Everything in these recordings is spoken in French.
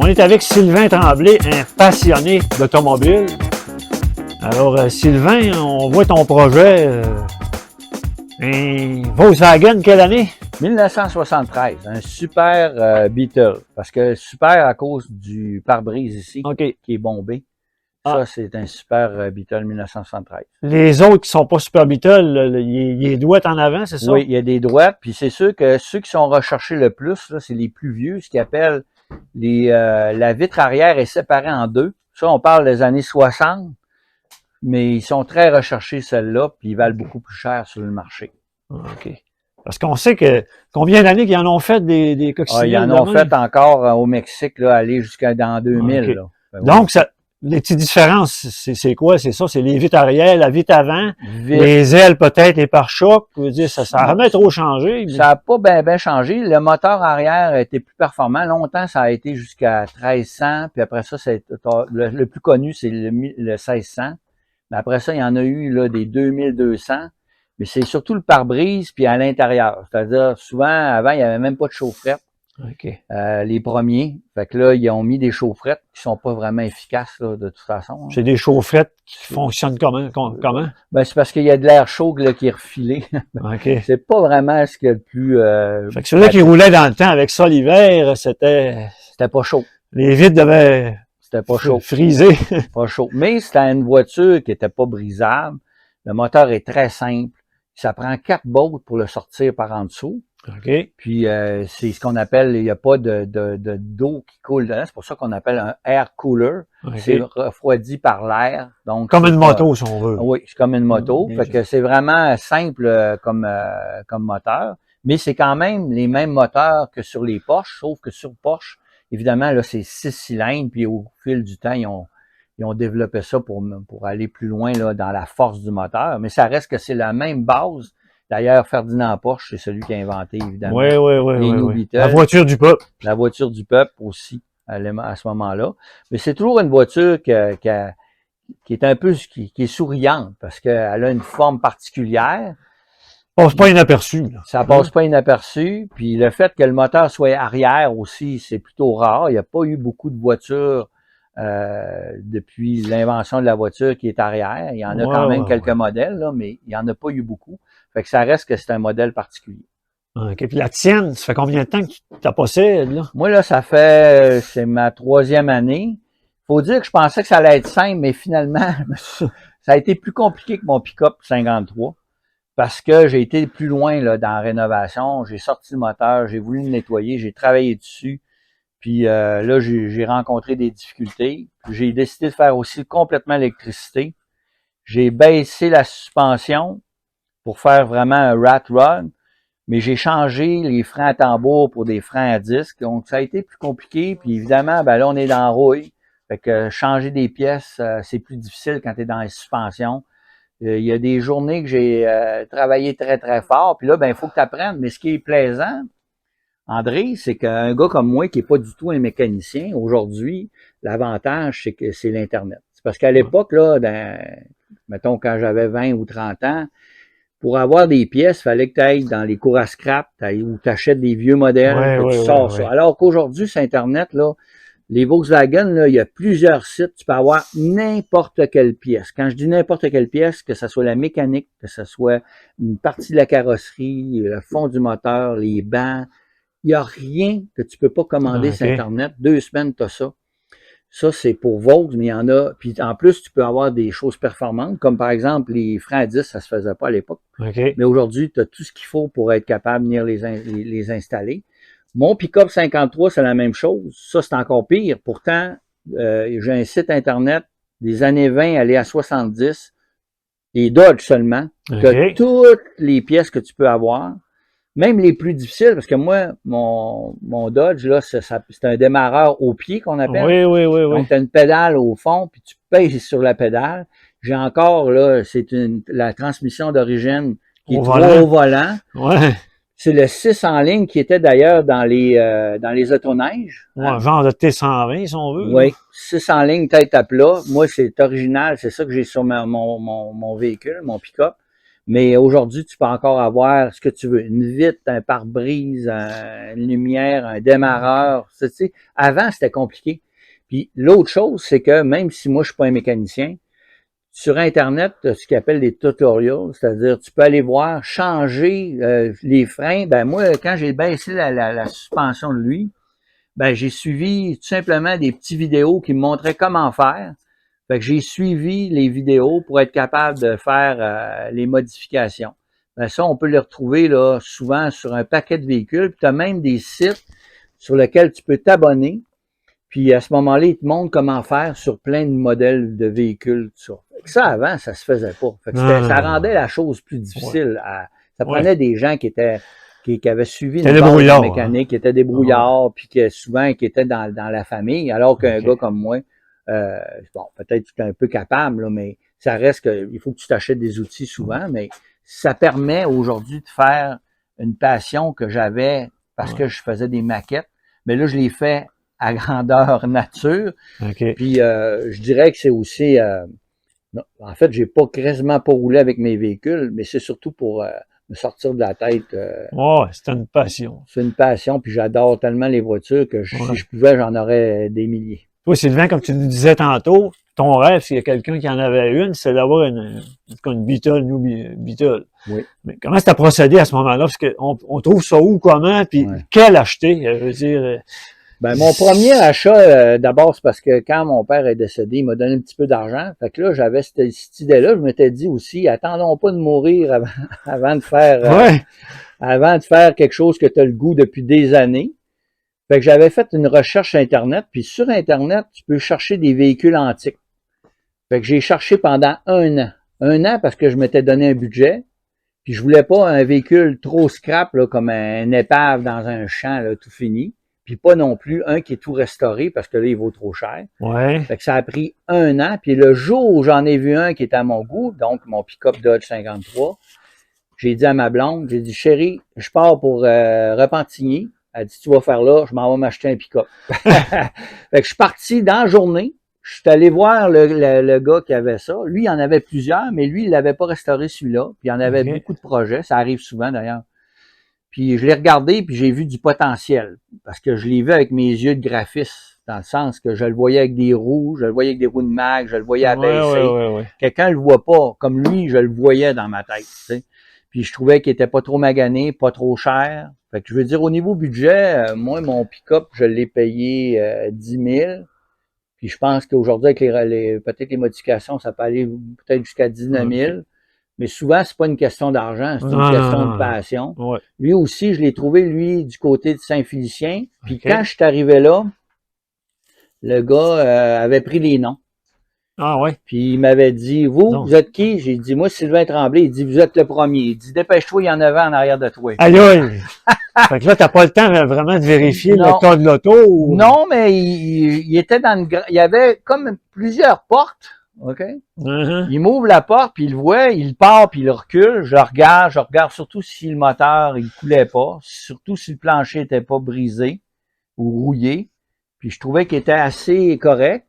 On est avec Sylvain Tremblay, un passionné d'automobile. Alors, Sylvain, on voit ton projet, un Volkswagen, quelle année? 1973, un super Beetle. Parce que super à cause du pare-brise ici, OK. qui est bombé. Ah. Ça, c'est un super Beetle 1973. Les autres qui sont pas Super Beetle, il est douette en avant, c'est ça? Oui, il y a des droites. Puis c'est sûr que ceux qui sont recherchés le plus, là, c'est les plus vieux, ce qu'ils appellent la vitre arrière est séparée en deux. Ça, on parle des années 60, mais ils sont très recherchés, celles-là, puis ils valent beaucoup plus cher sur le marché. OK. Parce qu'on sait que combien d'années qu'ils en ont fait des coccinelles? Ils en ont fait encore au Mexique, là, aller jusqu'à dans 2000. Okay. Là. Ben, donc, ça, les petites différences, c'est quoi? C'est ça? C'est les vitres arrière, la vitre avant, les ailes peut-être, les pare-chocs. Je veux dire, ça n'a jamais trop changé. Ça n'a pas bien changé. Le moteur arrière était plus performant. Longtemps, ça a été jusqu'à 1300. Puis après ça, le plus connu, c'est le 1600. Mais après ça, il y en a eu là, des 2200. Mais c'est surtout le pare-brise puis à l'intérieur. C'est-à-dire, souvent, avant, il n'y avait même pas de chaufferette. Okay. Les premiers. Fait que là, ils ont mis des chaufferettes qui sont pas vraiment efficaces, là, de toute façon. C'est des chaufferettes qui fonctionnent comment? Ben, c'est parce qu'il y a de l'air chaud là, qui est refilé. Okay. C'est pas vraiment ce qu'il y a de plus... fait que celui-là qui roulait dans le temps avec ça l'hiver, c'était pas chaud. Les vitres devaient... C'était pas chaud. Friser. Pas chaud. Mais c'était une voiture qui était pas brisable. Le moteur est très simple. Ça prend 4 bottes pour le sortir par en dessous. OK. Puis c'est ce qu'on appelle, il n'y a pas d'eau qui coule dedans. C'est pour ça qu'on appelle un air cooler. Okay. C'est refroidi par l'air. Donc comme une moto, si on veut. Oui, c'est comme une moto. Fait que c'est vraiment simple comme moteur. Mais c'est quand même les mêmes moteurs que sur les Porsche, sauf que sur Porsche, évidemment, là, c'est 6 cylindres. Puis au fil du temps, ils ont développé ça pour aller plus loin là, dans la force du moteur. Mais ça reste que c'est la même base. D'ailleurs, Ferdinand Porsche, c'est celui qui a inventé, évidemment, les New Beetle. La voiture du peuple. La voiture du peuple aussi, à ce moment-là. Mais c'est toujours une voiture qui est un peu, qui est souriante, parce qu'elle a une forme particulière. Ça passe pas inaperçu. Là. Ça passe pas inaperçu. Puis le fait que le moteur soit arrière aussi, c'est plutôt rare. Il n'y a pas eu beaucoup de voitures depuis l'invention de la voiture qui est arrière. Il y en a quand même quelques modèles, là, mais il n'y en a pas eu beaucoup. Fait que ça reste que c'est un modèle particulier. OK. Puis la tienne, ça fait combien de temps que tu la possèdes, là? Moi, là, c'est ma 3e année. Faut dire que je pensais que ça allait être simple, mais finalement, ça a été plus compliqué que mon pick-up 53. Parce que j'ai été plus loin, là, dans la rénovation. J'ai sorti le moteur, j'ai voulu le nettoyer, j'ai travaillé dessus. Puis là, j'ai rencontré des difficultés. J'ai décidé de faire aussi complètement l'électricité. J'ai baissé la suspension pour faire vraiment un rat rod, mais j'ai changé les freins à tambour pour des freins à disque. Donc, ça a été plus compliqué. Puis évidemment, ben là, on est dans la rouille. Fait que changer des pièces, c'est plus difficile quand tu es dans la suspension. Il y a des journées que j'ai travaillé très, très fort. Puis là, ben il faut que tu apprennes. Mais ce qui est plaisant, André, c'est qu'un gars comme moi qui n'est pas du tout un mécanicien, aujourd'hui, l'avantage, c'est que c'est l'Internet. C'est parce qu'à l'époque, là, mettons quand j'avais 20 ou 30 ans, pour avoir des pièces, il fallait que tu ailles dans les cours à scrap, où tu achètes des vieux modèles, que tu sors ça. Alors qu'aujourd'hui, sur Internet, là, les Volkswagen, là, il y a plusieurs sites, tu peux avoir n'importe quelle pièce. Quand je dis n'importe quelle pièce, que ce soit la mécanique, que ce soit une partie de la carrosserie, le fond du moteur, les bancs, il n'y a rien que tu peux pas commander sur Internet. 2 semaines, tu as ça. Ça, c'est pour Volkswagen, mais il y en a. Puis en plus, tu peux avoir des choses performantes, comme par exemple les freins à disque, ça se faisait pas à l'époque. Okay. Mais aujourd'hui, tu as tout ce qu'il faut pour être capable de venir les installer. Mon pick-up 53, c'est la même chose. Ça, c'est encore pire. Pourtant, j'ai un site Internet des années 20 aller à 70, les Dodge seulement. Tu as toutes les pièces que tu peux avoir. Même les plus difficiles, parce que moi, mon Dodge, là, c'est un démarreur au pied qu'on appelle. Oui. Donc, tu as une pédale au fond, puis tu pèses sur la pédale. J'ai encore, là, c'est la transmission d'origine qui est au volant. Ouais. C'est le 6 en ligne qui était d'ailleurs dans les autoneiges. Ouais, genre de T120, si on veut. Oui, 6 en ligne, tête à plat. Moi, c'est original, c'est ça que j'ai sur mon véhicule, mon pick-up. Mais aujourd'hui, tu peux encore avoir ce que tu veux. Une vitre, un pare-brise, une lumière, un démarreur. Tu sais, avant, c'était compliqué. Puis l'autre chose, c'est que même si moi, je suis pas un mécanicien, sur Internet, tu as ce qu'ils appellent des tutorials, c'est-à-dire tu peux aller voir, changer les freins. Ben moi, quand j'ai baissé la suspension de lui, ben j'ai suivi tout simplement des petites vidéos qui me montraient comment faire. Fait que j'ai suivi les vidéos pour être capable de faire les modifications. Ben ça, on peut les retrouver là souvent sur un paquet de véhicules. Puis tu as même des sites sur lesquels tu peux t'abonner. Puis à ce moment-là, ils te montrent comment faire sur plein de modèles de véhicules. Ça, avant, ça se faisait pas. Fait que ça rendait la chose plus difficile. Ça prenait des gens qui avaient suivi une base de mécanique, qui étaient débrouillards, puis qui souvent qui étaient dans la famille, alors qu'un gars comme moi, bon, peut-être tu es un peu capable, là, mais ça reste que il faut que tu t'achètes des outils souvent, mais ça permet aujourd'hui de faire une passion que j'avais parce que je faisais des maquettes, mais là, je les fais à grandeur nature. Puis je dirais que c'est aussi non, en fait, j'ai pas quasiment pas roulé avec mes véhicules, mais c'est surtout pour me sortir de la tête. C'est une passion. C'est une passion, puis j'adore tellement les voitures que si je pouvais, j'en aurais des milliers. Toi, Sylvain, comme tu nous disais tantôt, ton rêve, s'il y a quelqu'un qui en avait une, c'est d'avoir une Beetle, New Beetle. Oui. Mais comment tu as procédé à ce moment-là? Parce qu'on trouve ça où, comment, puis quel acheter? Je veux dire... Ben, mon premier achat, d'abord, c'est parce que quand mon père est décédé, il m'a donné un petit peu d'argent. Fait que là, j'avais cette idée-là. Je m'étais dit aussi, attendons pas de mourir avant de faire quelque chose que tu as le goût depuis des années. Fait que j'avais fait une recherche Internet, puis sur Internet, tu peux chercher des véhicules antiques. Fait que j'ai cherché pendant 1 an. 1 an parce que je m'étais donné un budget, puis je voulais pas un véhicule trop scrap, là, comme un épave dans un champ, là, tout fini. Puis pas non plus un qui est tout restauré parce que là, il vaut trop cher. Fait que ça a pris 1 an. Puis le jour où j'en ai vu un qui était à mon goût, donc mon pick-up Dodge 53, j'ai dit à ma blonde, j'ai dit, chérie, je pars pour Repentigny. Elle dit, tu vas faire là, je m'en vais m'acheter un pick-up. Fait que je suis parti dans la journée. Je suis allé voir le gars qui avait ça. Lui, il en avait plusieurs, mais lui, il l'avait pas restauré celui-là. Puis il en avait beaucoup de projets. Ça arrive souvent d'ailleurs. Puis je l'ai regardé, puis j'ai vu du potentiel. Parce que je l'ai vu avec mes yeux de graphiste, dans le sens que je le voyais avec des roues, je le voyais avec des roues de mag, je le voyais abaissé. Quelqu'un le voit pas. Comme lui, je le voyais dans ma tête. Tu sais. Puis je trouvais qu'il était pas trop magané, pas trop cher. Fait que je veux dire, au niveau budget, moi, mon pick-up, je l'ai payé 10 000. Puis je pense qu'aujourd'hui, avec peut-être les modifications, ça peut aller peut-être jusqu'à 19 000. Mais souvent, c'est pas une question d'argent, c'est une question de passion. Lui aussi, je l'ai trouvé, lui, du côté de Saint-Félicien. Puis quand je suis arrivé là, le gars avait pris les noms. Puis il m'avait dit, vous êtes qui? J'ai dit, moi, Sylvain Tremblay. Il dit, vous êtes le premier. Il dit, dépêche-toi, il y en avait en arrière de toi. Aïe, aïe! Fait que là, t'as pas le temps vraiment de vérifier le code de l'auto? Ou... Non, mais il était il y avait comme plusieurs portes. OK? Il m'ouvre la porte, puis il le voit, il part, puis il recule. Je regarde surtout si le moteur, il coulait pas, surtout si le plancher était pas brisé ou rouillé. Puis je trouvais qu'il était assez correct.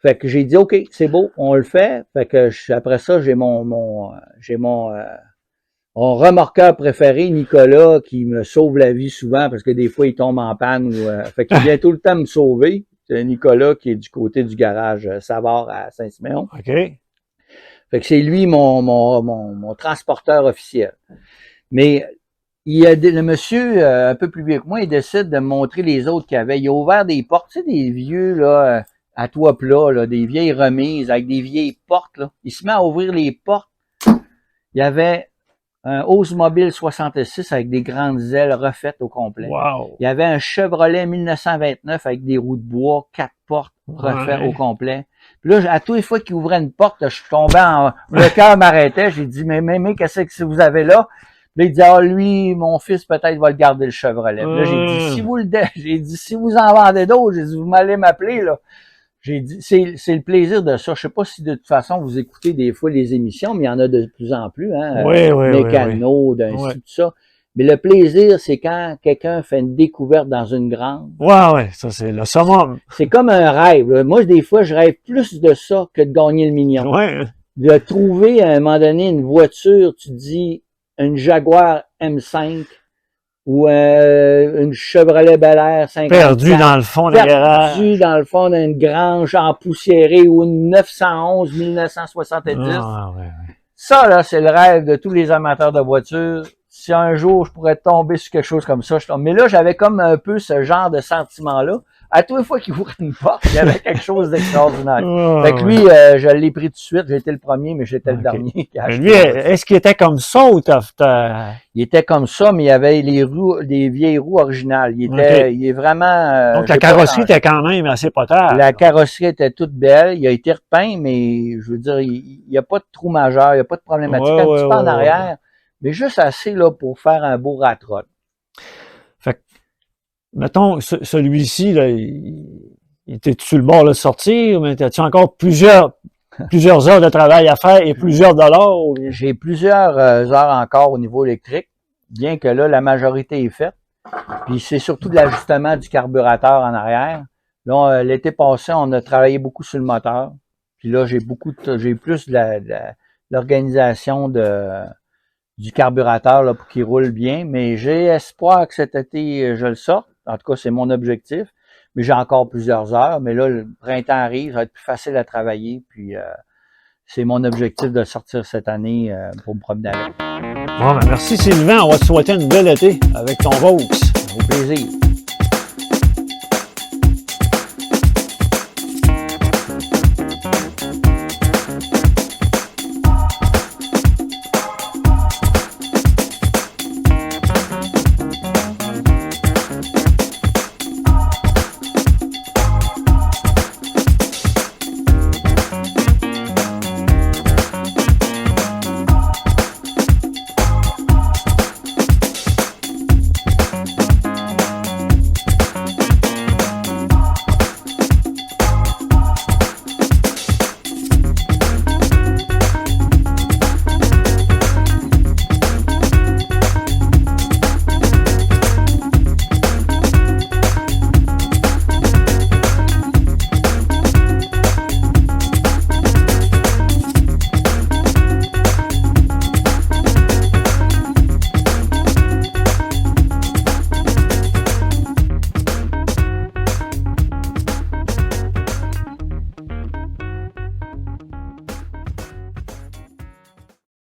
Fait que j'ai dit, OK, c'est beau, on le fait. Fait que après ça, j'ai mon remorqueur préféré, Nicolas, qui me sauve la vie souvent parce que des fois, il tombe en panne. Fait qu'il vient tout le temps me sauver. C'est Nicolas qui est du côté du garage Savard à Saint-Siméon. Fait que c'est lui mon transporteur officiel. Mais il y a le monsieur un peu plus vieux que moi, il décide de me montrer les autres qu'il y avait. Il a ouvert des portes, tu sais, des vieux là, à toit plat, là, des vieilles remises avec des vieilles portes. Là. Il se met à ouvrir les portes. Il y avait un Oldsmobile 66 avec des grandes ailes refaites au complet. Wow. Il y avait un Chevrolet 1929 avec des roues de bois, 4 portes refaites au complet. Puis là, à toutes les fois qu'il ouvrait une porte, là, je tombais le cœur m'arrêtait. J'ai dit, mais qu'est-ce que vous avez là? Puis là, il dit, lui, mon fils, peut-être, va le garder le Chevrolet. Puis là, j'ai dit, si vous en vendez d'autres, j'ai dit, vous m'allez m'appeler, là. J'ai dit, c'est le plaisir de ça. Je sais pas si de toute façon vous écoutez des fois les émissions, mais il y en a de plus en plus, hein. Mécano, tout ça. Mais le plaisir, c'est quand quelqu'un fait une découverte dans une grande. Ça c'est le summum. C'est comme un rêve. Là. Moi, des fois, je rêve plus de ça que de gagner le million. de trouver à un moment donné une voiture, tu te dis une Jaguar M5 ou une Chevrolet Bel Air 54. Perdu dans le fond d'un garage. Perdu dans le fond d'une grange empoussiérée ou une 911 1970. Ah, ouais, ouais. Ça, là, c'est le rêve de tous les amateurs de voitures. Si un jour je pourrais tomber sur quelque chose comme ça, je tombe. Mais là, j'avais comme un peu ce genre de sentiment-là. À toutes les fois qu'il ouvrait une porte, il y avait quelque chose d'extraordinaire. Ah, Fait que lui, ouais. je l'ai pris tout de suite. J'ai été le premier, mais j'étais le Ok. dernier qui a Mais acheté lui, la voiture. est-ce qu'il était comme ça ou Il était comme ça, mais il avait les roues, les vieilles roues originales. Il est vraiment. Donc, la j'ai pas carrosserie changé. était quand même assez potable. La carrosserie était toute belle. Il a été repeint, mais je veux dire, il n'y a pas de trou majeur, il n'y a pas de problématique. Ouais, Un ouais, petit peu en ouais, arrière, ouais. mais juste assez là pour faire un beau rat rod. Fait que, mettons, celui-ci, là, il était sur le bord là, de sortir, mais as-tu encore plusieurs heures de travail à faire et plusieurs dollars? J'ai plusieurs heures encore au niveau électrique, bien que là, la majorité est faite. Puis c'est surtout de l'ajustement du carburateur en arrière. Là, l'été passé, on a travaillé beaucoup sur le moteur. Puis là, j'ai plus de l'organisation du carburateur là, pour qu'il roule bien. Mais j'ai espoir que cet été, je le sorte. En tout cas, c'est mon objectif. Mais j'ai encore plusieurs heures. Mais là, le printemps arrive, ça va être plus facile à travailler. Puis c'est mon objectif de le sortir cette année pour me promener avec. Bon, ben merci Sylvain, on va te souhaiter une belle été avec ton Vaux. Au plaisir.